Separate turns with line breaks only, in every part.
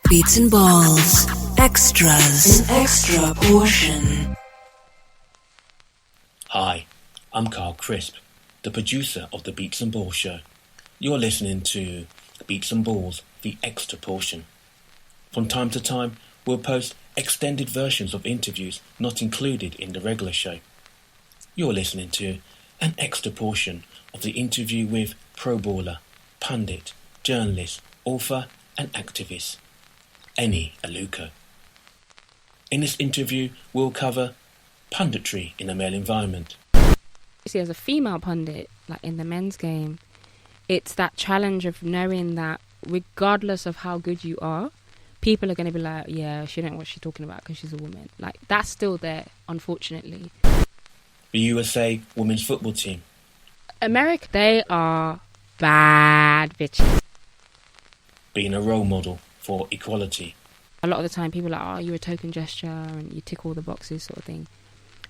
Beats and balls. Extras. An extra portion.
Hi, I'm Carl Crisp, the producer of the Beats and Balls show. You're listening to Beats and Balls, the extra portion. From time to time, we'll post extended versions of interviews not included in the regular show. You're listening to an extra portion of the interview with pro baller, pundit, journalist, author and activist, Eni Aluko. In this interview, we'll cover punditry in a male environment.
See, as a female pundit, like in the men's game, it's that challenge of knowing that regardless of how good you are, people are going to be like, yeah, she don't know what she's talking about because she's a woman. Like, that's still there, unfortunately.
The USA women's football team.
America, they are bad bitches.
Being a role model for equality.
A lot of the time people are like, oh, you're a token gesture and you tick all the boxes sort of thing.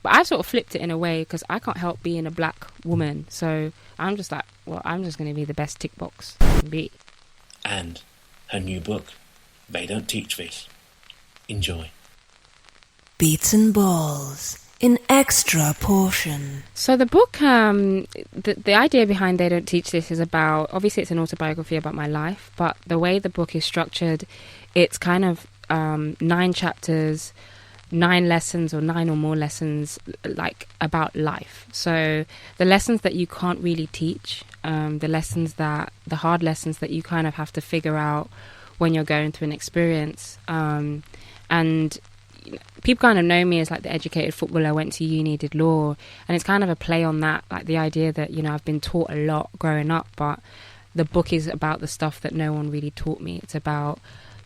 But I've sort of flipped it in a way because I can't help being a black woman. So I'm just like, well, I'm just going to be the best tick box I can be.
And her new book, They Don't Teach This. Enjoy.
Beats and balls. In extra portion.
So the book, the idea behind They Don't Teach This is about, obviously it's an autobiography about my life, but the way the book is structured, it's kind of 9 chapters, 9 lessons or 9 or more lessons like about life. So the lessons that you can't really teach, the hard lessons that you kind of have to figure out when you're going through an experience. And people kind of know me as like the educated footballer, went to uni, did law, and it's kind of a play on that, like the idea that, you know, I've been taught a lot growing up, but the book is about the stuff that no one really taught me. It's about,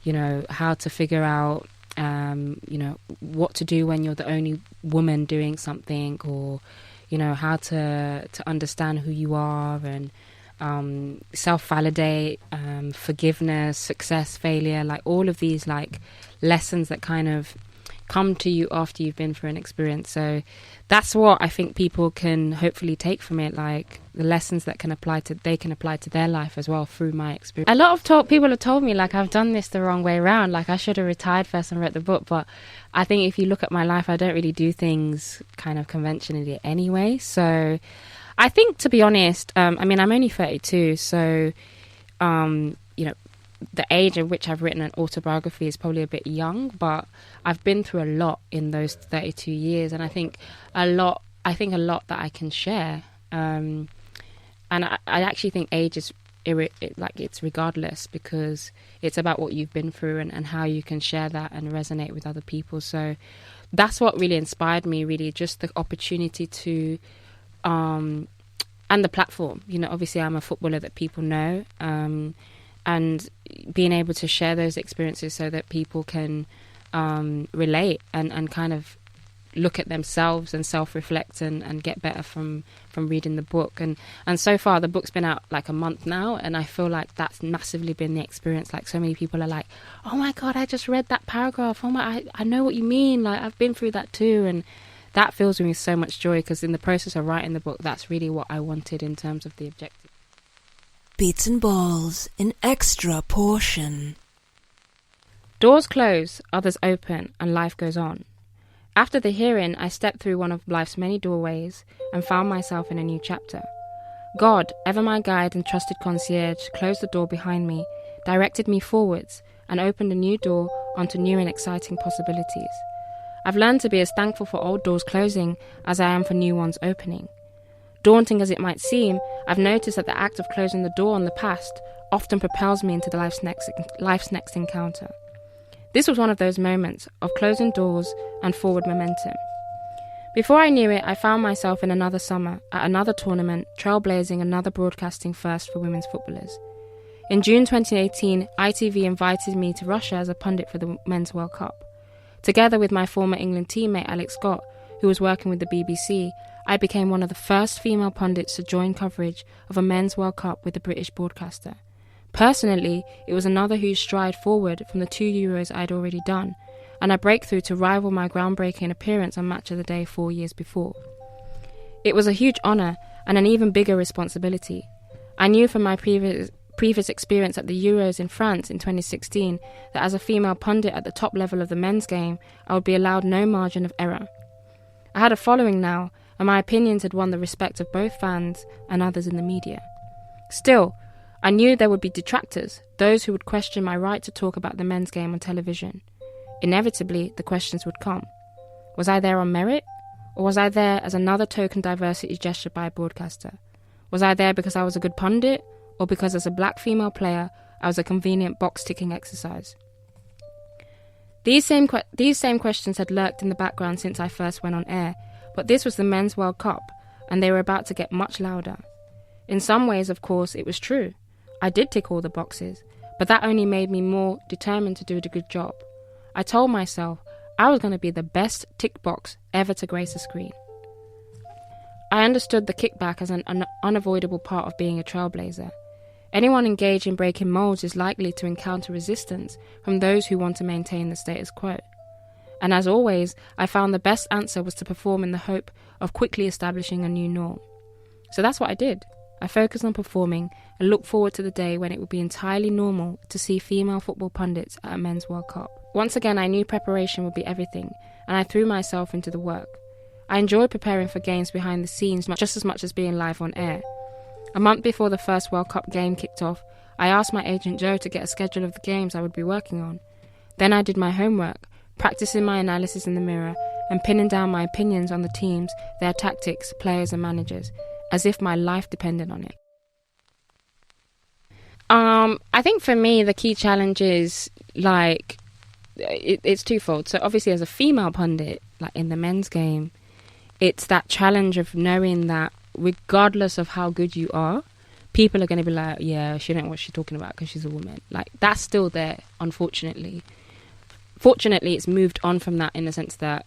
you know, how to figure out, you know, what to do when you're the only woman doing something, or, you know, how to understand who you are, and self-validate, forgiveness, success, failure, like all of these like lessons that kind of come to you after you've been through an experience. So that's what I think people can hopefully take from it, like the lessons that they can apply to their life as well through my experience. A lot of people have told me like I've done this the wrong way around, like I should have retired first and wrote the book, but I think if you look at my life, I don't really do things kind of conventionally anyway. So I think, to be honest, I mean, I'm only 32, so you know, the age at which I've written an autobiography is probably a bit young, but I've been through a lot in those 32 years, and I think a lot that I can share. And I actually think age is it's regardless, because it's about what you've been through and how you can share that and resonate with other people. So that's what really inspired me, really, just the opportunity to and the platform. You know, obviously I'm a footballer that people know, and being able to share those experiences so that people can relate and kind of look at themselves and self-reflect and get better from reading the book. And so far the book's been out like a month now, and I feel like that's massively been the experience. Like, so many people are like, oh my God, I just read that paragraph. Oh my, I know what you mean. Like, I've been through that too. And that fills me with so much joy, because in the process of writing the book, that's really what I wanted in terms of the objective.
Beats and balls in extra portion.
Doors close, others open, and life goes on. After the hearing, I stepped through one of life's many doorways and found myself in a new chapter. God, ever my guide and trusted concierge, closed the door behind me, directed me forwards, and opened a new door onto new and exciting possibilities. I've learned to be as thankful for old doors closing as I am for new ones opening. Daunting as it might seem, I've noticed that the act of closing the door on the past often propels me into life's next encounter. This was one of those moments of closing doors and forward momentum. Before I knew it, I found myself in another summer, at another tournament, trailblazing another broadcasting first for women's footballers. In June 2018, ITV invited me to Russia as a pundit for the Men's World Cup. Together with my former England teammate Alex Scott, who was working with the BBC, I became one of the first female pundits to join coverage of a Men's World Cup with a British broadcaster. Personally, it was another huge stride forward from the 2 Euros I'd already done, and a breakthrough to rival my groundbreaking appearance on Match of the Day 4 years before. It was a huge honour and an even bigger responsibility. I knew from my previous previous experience at the Euros in France in 2016 that as a female pundit at the top level of the men's game, I would be allowed no margin of error. I had a following now, and my opinions had won the respect of both fans and others in the media. Still, I knew there would be detractors, those who would question my right to talk about the men's game on television. Inevitably, the questions would come. Was I there on merit? Or was I there as another token diversity gesture by a broadcaster? Was I there because I was a good pundit? Or because as a black female player, I was a convenient box-ticking exercise? These same questions had lurked in the background since I first went on air, but this was the Men's World Cup, and they were about to get much louder. In some ways, of course, it was true. I did tick all the boxes, but that only made me more determined to do a good job. I told myself I was going to be the best tick box ever to grace a screen. I understood the kickback as an unavoidable part of being a trailblazer. Anyone engaged in breaking molds is likely to encounter resistance from those who want to maintain the status quo. And as always, I found the best answer was to perform in the hope of quickly establishing a new norm. So that's what I did. I focused on performing and looked forward to the day when it would be entirely normal to see female football pundits at a Men's World Cup. Once again, I knew preparation would be everything, and I threw myself into the work. I enjoyed preparing for games behind the scenes just as much as being live on air. A month before the first World Cup game kicked off, I asked my agent Joe to get a schedule of the games I would be working on. Then I did my homework, practicing my analysis in the mirror and pinning down my opinions on the teams, their tactics, players and managers, as if my life depended on it. I think for me, the key challenge is, it's twofold. So obviously as a female pundit, in the men's game, it's that challenge of knowing that regardless of how good you are, people are going to be like, yeah, she don't know what she's talking about because she's a woman. That's still there, unfortunately. Fortunately, it's moved on from that in the sense that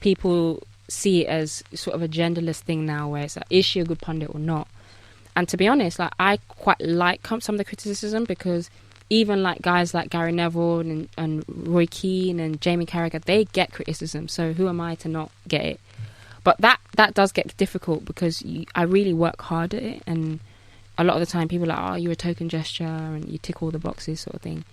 people see it as sort of a genderless thing now, where it's like, is she a good pundit or not? And to be honest, I quite like some of the criticism, because even guys like Gary Neville and Roy Keane and Jamie Carragher, they get criticism. So who am I to not get it? But that does get difficult because I really work hard at it, and a lot of the time people are like, oh, you're a token gesture and you tick all the boxes sort of thing.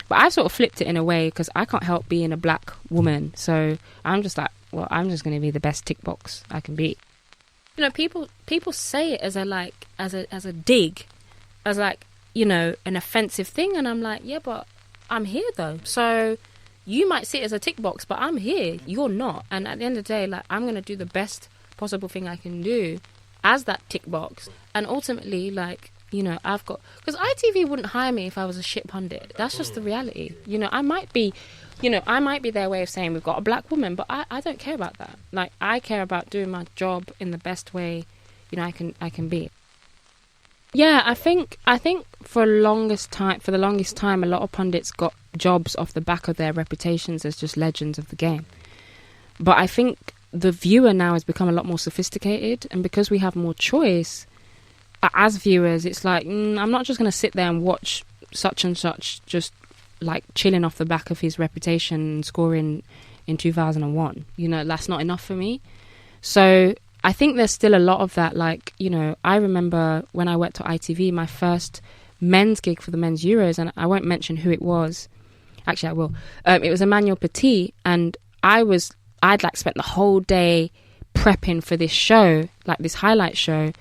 But I sort of flipped it in a way because I can't help being a black woman. So I'm just like, well, I'm just going to be the best tick box I can be. You know, people say it as a dig, as an offensive thing, and I'm like, yeah, but I'm here though. So you might see it as a tick box, but I'm here. You're not. And at the end of the day, I'm going to do the best possible thing I can do as that tick box. And ultimately, I've got... Because ITV wouldn't hire me if I was a shit pundit. That's just the reality. I might be their way of saying we've got a black woman, but I don't care about that. I care about doing my job in the best way, I can be. Yeah, I think for the longest time, a lot of pundits got jobs off the back of their reputations as just legends of the game. But I think the viewer now has become a lot more sophisticated, and because we have more choice, as viewers, it's like, I'm not just going to sit there and watch such and such just chilling off the back of his reputation and scoring in 2001. That's not enough for me. So I think there's still a lot of that. I remember when I worked at ITV, my first men's gig for the men's Euros, and I won't mention who it was. Actually, I will. It was Emmanuel Petit, and I'd spent the whole day prepping for this show, this highlight show,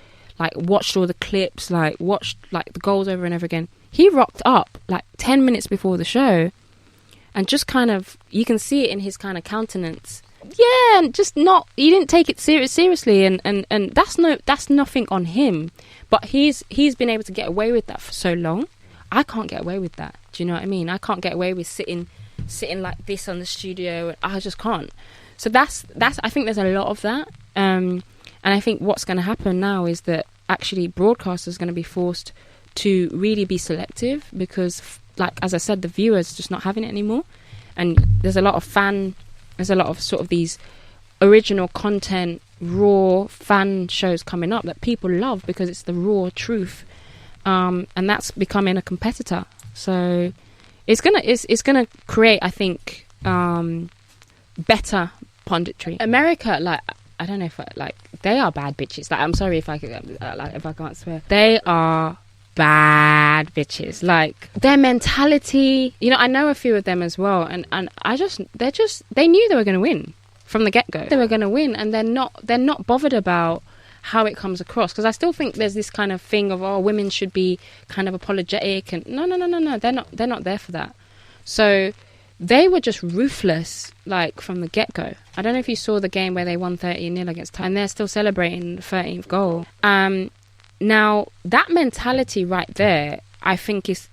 watched all the clips, watched the goals over and over again. He rocked up 10 minutes before the show, and just kind of, you can see it in his kind of countenance. Yeah, and just not, he didn't take it seriously, and that's nothing on him. But he's been able to get away with that for so long. I can't get away with that. Do you know what I mean? I can't get away with sitting like this on the studio. I just can't. So that's I think there's a lot of that. And I think what's going to happen now is that actually broadcasters are going to be forced to really be selective, because, as I said, the viewers just not having it anymore. And there's a lot of sort of these original content, raw fan shows coming up that people love because it's the raw truth. And that's becoming a competitor. So it's gonna create, I think, better punditry. America, I don't know if they are bad bitches. I'm sorry if I can't swear. They are bad bitches. Like, their mentality, you know, I know a few of them as well, and they knew they were going to win from the get-go. They were going to win, and they're not bothered about how it comes across, because I still think there's this kind of thing of, oh, women should be kind of apologetic, and no, they're not there for that. So they were just ruthless, like, from the get-go. I don't know if you saw the game where they won 30-0 against Thailand, and they're still celebrating the 13th goal. Now, that mentality right there, I think it's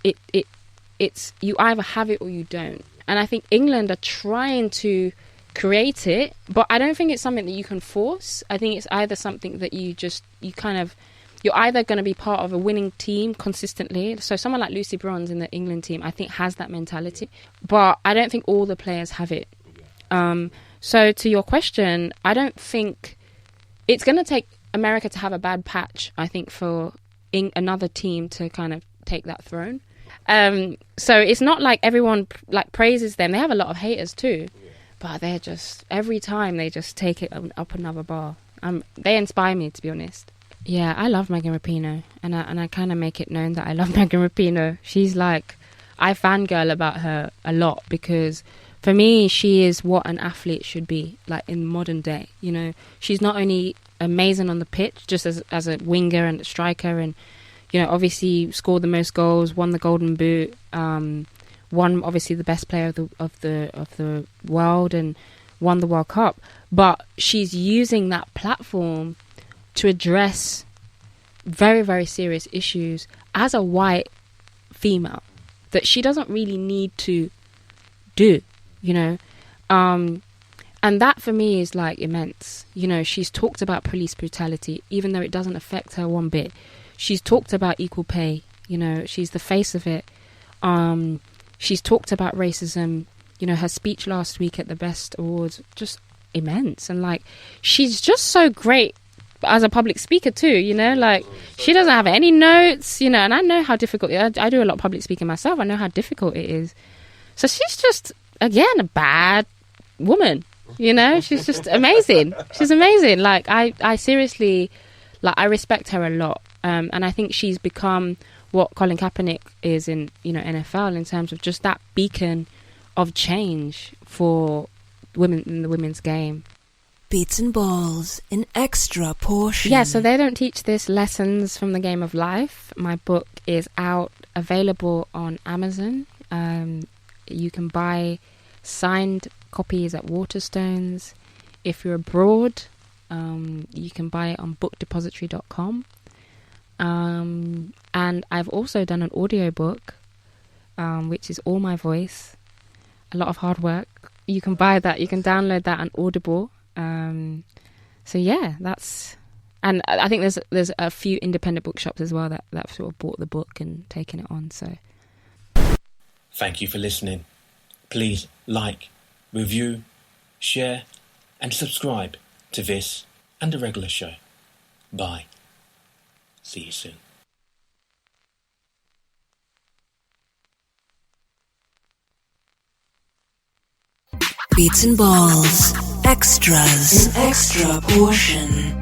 you either have it or you don't. And I think England are trying to create it, but I don't think it's something that you can force. I think it's either something that you're either going to be part of a winning team consistently. So someone like Lucy Bronze in the England team, I think, has that mentality, but I don't think all the players have it. So to your question, I don't think it's going to take America to have a bad patch, I think, for another team to kind of take that throne. So it's not like everyone like praises them. They have a lot of haters too, but they're just, every time they just take it up another bar. They inspire me, to be honest. Yeah, I love Megan Rapinoe, and I kind of make it known that I love Megan Rapinoe. She's like, I fangirl about her a lot, because for me, she is what an athlete should be, like, in modern day. You know, she's not only amazing on the pitch, just as a winger and a striker, and, you know, obviously scored the most goals, won the Golden Boot, won obviously the best player of the world, and won the World Cup. But she's using that platform to address very, very serious issues as a white female that she doesn't really need to do, you know. And that for me is like immense. You know, she's talked about police brutality, even though it doesn't affect her one bit. She's talked about equal pay, you know, she's the face of it. She's talked about racism. You know, her speech last week at the Best Awards, just immense. And like, she's just so great as a public speaker too, you know, like, she doesn't have any notes, you know, and I know how difficult, I do a lot of public speaking myself, I know how difficult it is. So she's just, again, a bad woman, you know. She's just amazing. She's amazing. Like, I seriously, like, I respect her a lot. And I think she's become what Colin Kaepernick is in, you know, NFL, in terms of just that beacon of change for women in the women's game.
Beats and Balls, an extra portion.
Yeah, so they don't teach this, Lessons from the Game of Life. My book is out, available on Amazon. You can buy signed copies at Waterstones. If you're abroad, you can buy it on bookdepository.com. And I've also done an audiobook, which is all my voice, a lot of hard work. You can buy that, you can download that on Audible. So yeah, that's, and I think there's a few independent bookshops as well that sort of bought the book and taken it on. So
thank you for listening. Please like, review, share and subscribe to this and the regular show. Bye. See you soon.
Beats and Balls. Extras. An extra portion.